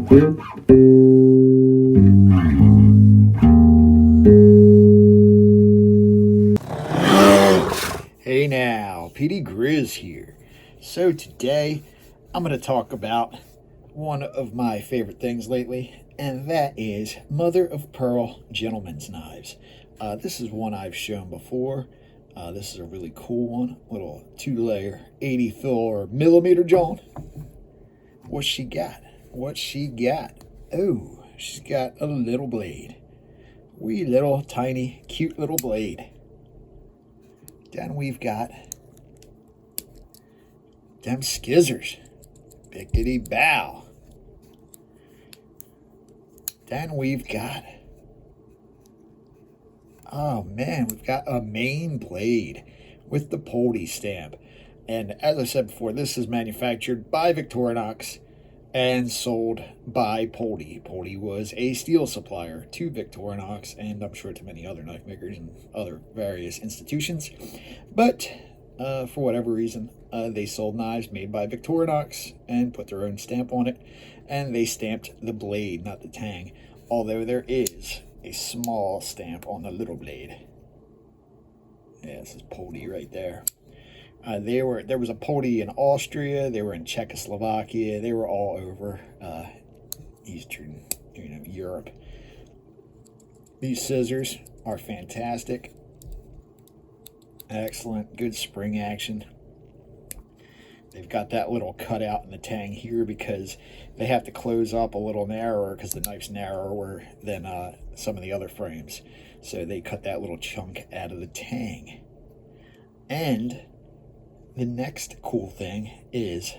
Hey now, Polti Grizz here. So today I'm going to talk about one of my favorite things lately, and that is mother of pearl gentleman's knives. This is one I've shown before. This is a really cool one, little 2-layer 84 millimeter John. What's she got? What's she got? Oh, she's got a little blade. Wee little tiny cute little blade. Then we've got them skizzers. Bickety bow. Then we've got, oh man, we've got a main blade with the Polti Stamp. And as I said before, this is manufactured by Victorinox and sold by Polti. Polti was a steel supplier to Victorinox, and I'm sure to many other knife makers and other various institutions. But for whatever reason, they sold knives made by Victorinox and put their own stamp on it, and they stamped the blade, not the tang, although there is a small stamp on the little blade. Yeah, this is Polti right there. There was a Polti in Austria. They were in Czechoslovakia. They were all over Eastern, Europe. These scissors are fantastic. Excellent, good spring action. They've got that little cutout in the tang here because they have to close up a little narrower because the knife's narrower than some of the other frames. So they cut that little chunk out of the tang. And the next cool thing is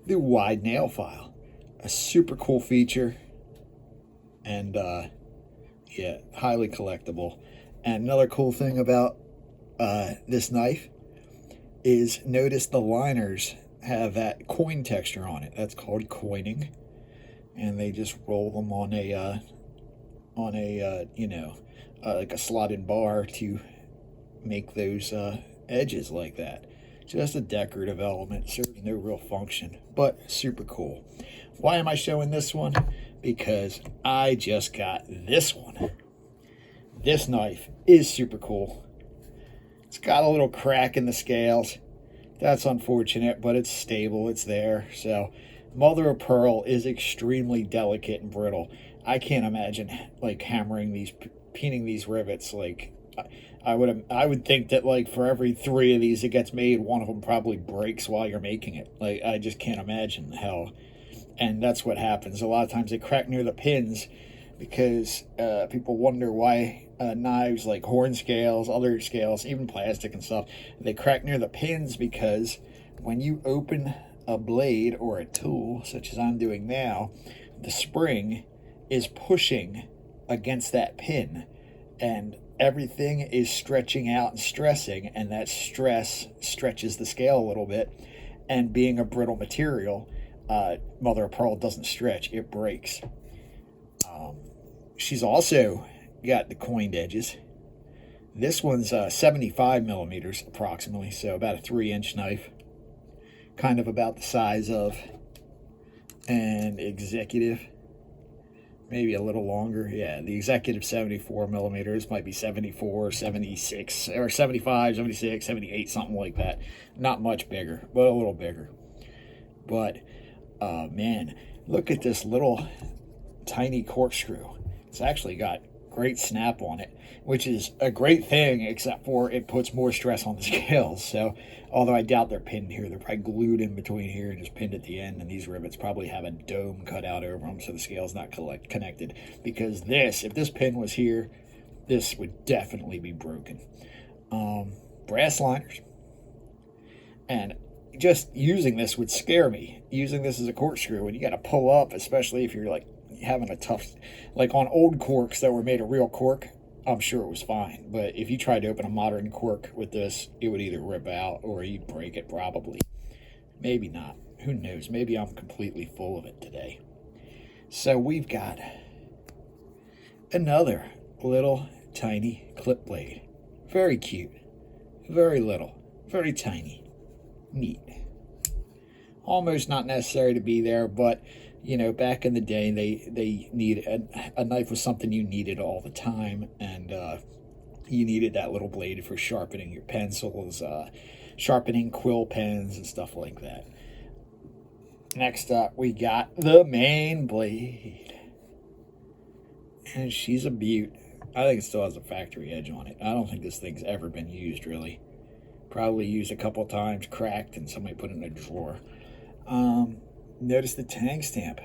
the wide nail file. A super cool feature, and yeah, highly collectible. And another cool thing about this knife is notice the liners have that coin texture on it. That's called coining, and they just roll them on a like a slotted bar to make those edges like that. Just a decorative element, serving no real function, but super cool. Why am I showing this one? Because I just got this one. This knife is super cool. It's got a little crack in the scales. That's unfortunate, but it's stable, it's there. So mother of pearl is extremely delicate and brittle. I can't imagine like hammering these, peening these rivets. Like I would think that like for every 3 of these that gets made, one of them probably breaks while you're making it. Like I just can't imagine how. And that's what happens. A lot of times they crack near the pins because people wonder why knives like horn scales, other scales, even plastic and stuff, they crack near the pins because when you open a blade or a tool, such as I'm doing now, the spring is pushing against that pin, and everything is stretching out and stressing, and that stress stretches the scale a little bit. And being a brittle material, mother of pearl doesn't stretch, it breaks. She's also got the coined edges. This one's 75 millimeters approximately, so about a 3-inch knife, kind of about the size of an executive, maybe a little longer. Yeah, the executive 74 millimeters, might be 74, 76, or 75, 76, 78, something like that. Not much bigger, but a little bigger. But man, look at this little tiny corkscrew. It's actually got great snap on it, which is a great thing, except for it puts more stress on the scales. So although I doubt they're pinned here, they're probably glued in between here and just pinned at the end, and these rivets probably have a dome cut out over them so the scale's not connected. Because this, if this pin was here, this would definitely be broken. Brass liners, and just using this would scare me. Using this as a corkscrew, and you got to pull up, especially if you're like having a tough, like on old corks that were made of real cork, I'm sure it was fine. But if you tried to open a modern cork with this, it would either rip out or you'd break it probably. Maybe not. Who knows? Maybe I'm completely full of it today. So we've got another little tiny clip blade. Very cute. Very little. Very tiny. Neat. almost not necessary to be there, but you know, back in the day, they needed a knife was something you needed all the time, and you needed that little blade for sharpening your pencils, sharpening quill pens, and stuff like that. Next up, we got the main blade, and she's a beaut. I think it still has a factory edge on it. I don't think this thing's ever been used, really. Probably used a couple times, cracked, and somebody put it in a drawer. Notice the tag stamp.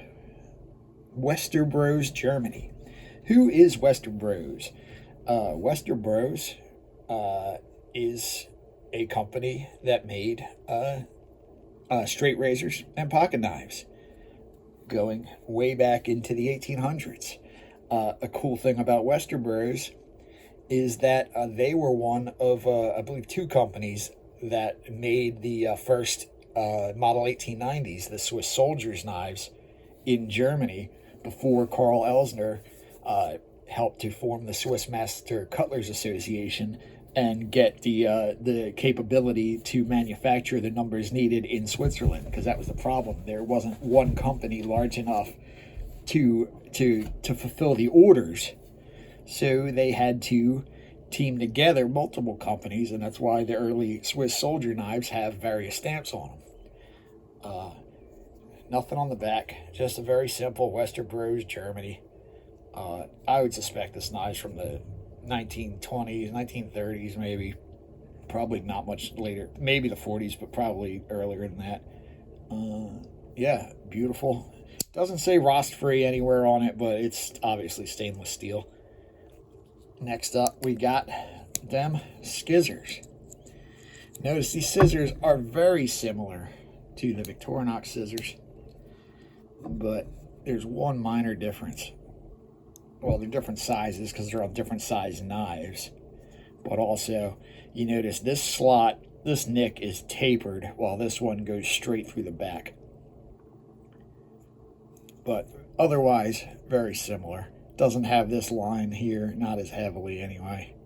Westerbros, Germany. Who is Westerbros? Westerbros is a company that made straight razors and pocket knives going way back into the 1800s. A cool thing about Westerbros is that they were one of, I believe, 2 companies that made the first model 1890s, the Swiss soldiers' knives, in Germany before Karl Elsner helped to form the Swiss Master Cutlers Association and get the capability to manufacture the numbers needed in Switzerland, because that was the problem. There wasn't one company large enough to fulfill the orders, so they had to team together multiple companies, and that's why the early Swiss soldier knives have various stamps on them. Nothing on the back, just a very simple Westerbros, Germany. I would suspect this knife's from the 1920s, 1930s, maybe. Probably not much later. Maybe the 40s, but probably earlier than that. Yeah, beautiful. Doesn't say rust-free anywhere on it, but it's obviously stainless steel. Next up, we got them scissors. Notice these scissors are very similar to the Victorinox scissors, but there's one minor difference. Well, they're different sizes because they're on different size knives, but also you notice this slot, this nick is tapered while this one goes straight through the back. But otherwise, very similar. Doesn't have this line here, not as heavily anyway.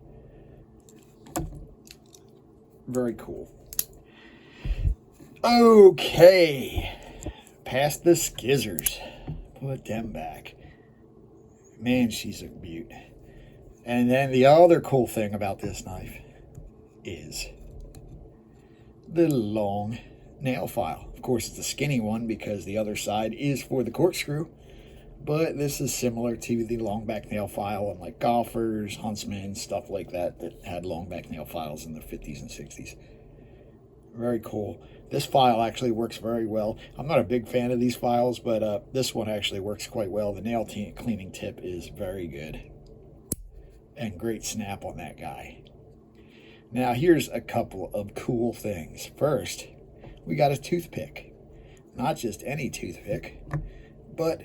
Very cool. Okay, past the skizzers. Put them back. Man, she's a beaut. And then the other cool thing about this knife is the long nail file. Of course, it's a skinny one because the other side is for the corkscrew. But this is similar to the long back nail file on like golfers, huntsmen, stuff like that had long back nail files in the 50s and 60s. Very cool. This file actually works very well. I'm not a big fan of these files, but this one actually works quite well. The nail cleaning tip is very good. And great snap on that guy. Now here's a couple of cool things. First, we got a toothpick. Not just any toothpick, but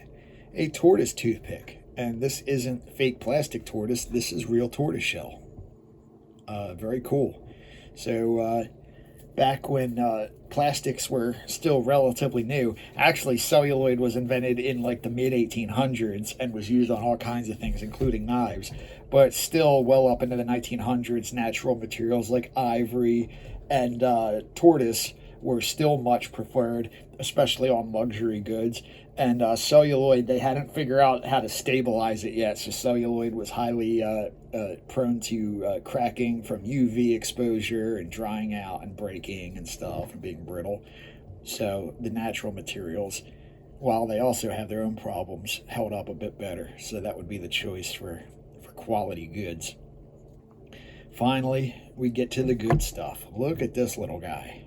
a tortoise toothpick. And this isn't fake plastic tortoise. This is real tortoise shell. Very cool. So back when plastics were still relatively new, actually celluloid was invented in like the mid 1800s and was used on all kinds of things, including knives. But still well up into the 1900s, natural materials like ivory and tortoise were still much preferred, especially on luxury goods. And celluloid, they hadn't figured out how to stabilize it yet, so celluloid was highly prone to cracking from UV exposure and drying out and breaking and stuff and being brittle. So the natural materials, while they also have their own problems, held up a bit better. So that would be the choice for quality goods. Finally, we get to the good stuff. Look at this little guy.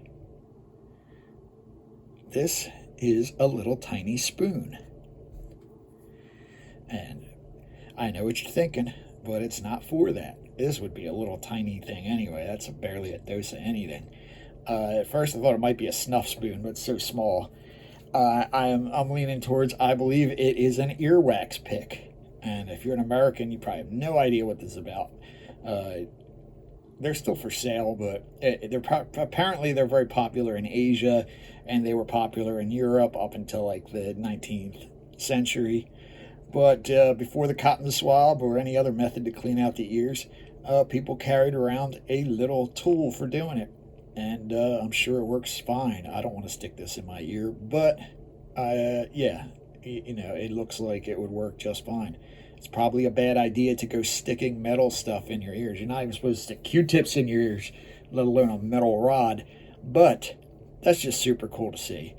This is a little tiny spoon. And I know what you're thinking, but it's not for that. This would be a little tiny thing anyway. That's barely a dose of anything. At first I thought it might be a snuff spoon, but it's so small. I'm leaning towards, I believe it is an earwax pick. And if you're an American, you probably have no idea what this is about. They're still for sale, but apparently they're very popular in Asia, and they were popular in Europe up until like the 19th century. But before the cotton swab or any other method to clean out the ears, people carried around a little tool for doing it. and I'm sure it works fine. I don't want to stick this in my ear, but yeah, it looks like it would work just fine. It's probably a bad idea to go sticking metal stuff in your ears. You're not even supposed to stick Q-tips in your ears, let alone a metal rod. But that's just super cool to see.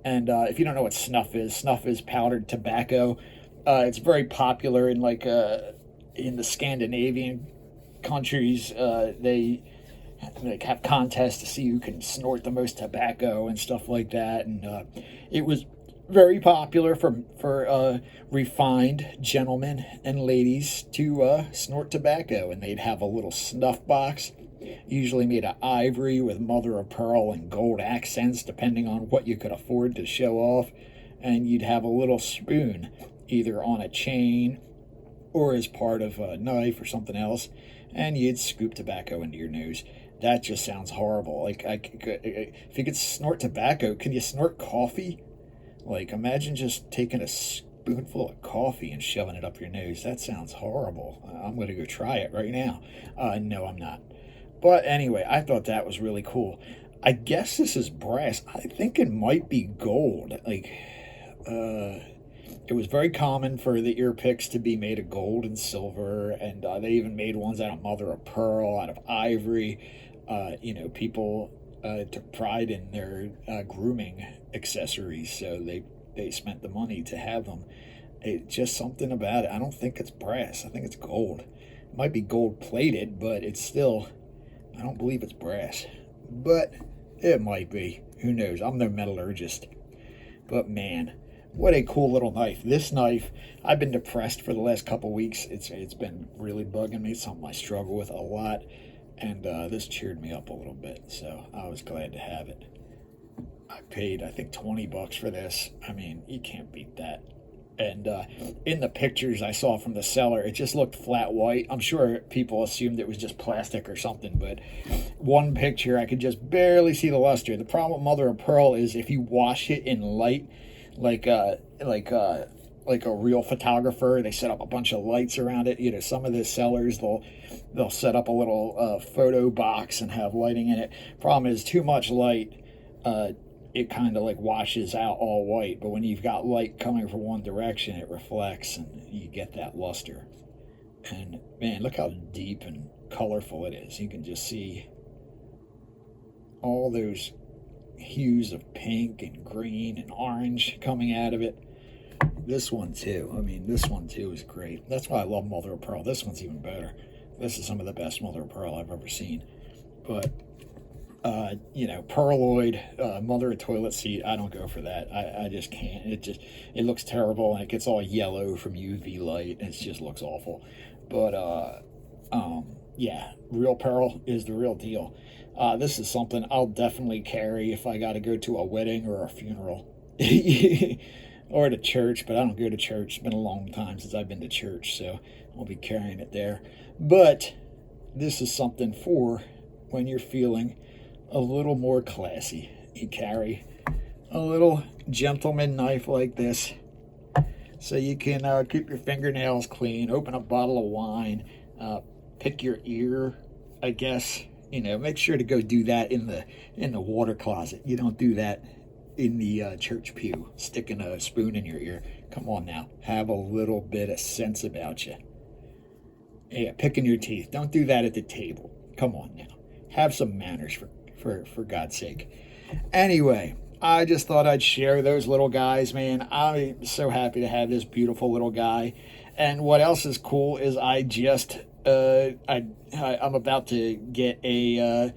And if you don't know what snuff is powdered tobacco. It's very popular in in the Scandinavian countries. They have contests to see who can snort the most tobacco and stuff like that. And it was very popular for refined gentlemen and ladies to snort tobacco, and they'd have a little snuff box, usually made of ivory with mother of pearl and gold accents, depending on what you could afford to show off. And you'd have a little spoon, either on a chain or as part of a knife or something else, and you'd scoop tobacco into your nose. That just sounds horrible. If you could snort tobacco, can you snort coffee? Like, imagine just taking a spoonful of coffee and shoving it up your nose. That sounds horrible. I'm going to go try it right now. No, I'm not. But anyway, I thought that was really cool. I guess this is brass. I think it might be gold. It was very common for the ear picks to be made of gold and silver, and they even made ones out of mother of pearl, out of ivory. People took pride in their grooming accessories, so they spent the money to have them. It's just something about it. I don't think it's brass. I think it's gold. It might be gold plated, but it's still, I don't believe it's brass. But it might be. Who knows? I'm no metallurgist. But man, what a cool little knife. This knife, I've been depressed for the last couple weeks. It's been really bugging me. It's something I struggle with a lot. And this cheered me up a little bit, so I was glad to have it. I paid, I think, $20 for this. I mean, you can't beat that. And in the pictures I saw from the seller, it just looked flat white. I'm sure people assumed it was just plastic or something, but one picture I could just barely see the luster. The problem with mother of pearl is if you wash it in light, like a real photographer, they set up a bunch of lights around it. Some of the sellers, they'll set up a little photo box and have lighting in it. Problem is, too much light, it kind of washes out all white. But when you've got light coming from one direction, it reflects and you get that luster. And man, look how deep and colorful it is. You can just see all those hues of pink and green and orange coming out of it. This one too. I mean, this one too is great. That's why I love mother of pearl. This one's even better. This is some of the best mother of pearl I've ever seen. But pearloid, mother of toilet seat, I don't go for that. I just can't. It looks terrible, and it gets all yellow from UV light. It just looks awful. But yeah, real pearl is the real deal. This is something I'll definitely carry if I got to go to a wedding or a funeral. Or to church, but I don't go to church. It's been a long time since I've been to church, so I'll be carrying it there. But this is something for when you're feeling a little more classy. You carry a little gentleman knife like this, so you can keep your fingernails clean, open a bottle of wine, pick your ear, I guess. Make sure to go do that in the water closet. You don't do that in the church pew, sticking a spoon in your ear. Come on now, have a little bit of sense about you. Yeah, picking your teeth. Don't do that at the table. Come on now, have some manners for God's sake. Anyway, I just thought I'd share those little guys, man. I'm so happy to have this beautiful little guy. And what else is cool is I just I'm about to get a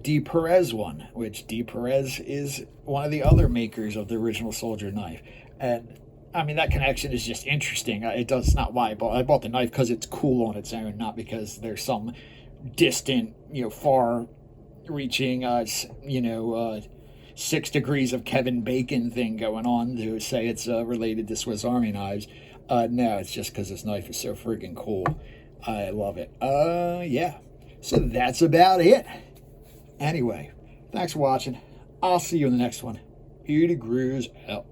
D. Perez one, which D. Perez is one of the other makers of the original soldier knife. And I mean, that connection is just interesting. It's not why I bought the knife, because it's cool on its own, not because there's some distant, far reaching, 6 degrees of Kevin Bacon thing going on to say it's related to Swiss Army knives. No, it's just because this knife is so friggin' cool. I love it. Yeah. So that's about it. Anyway, thanks for watching. I'll see you in the next one. Untitled Chapter out.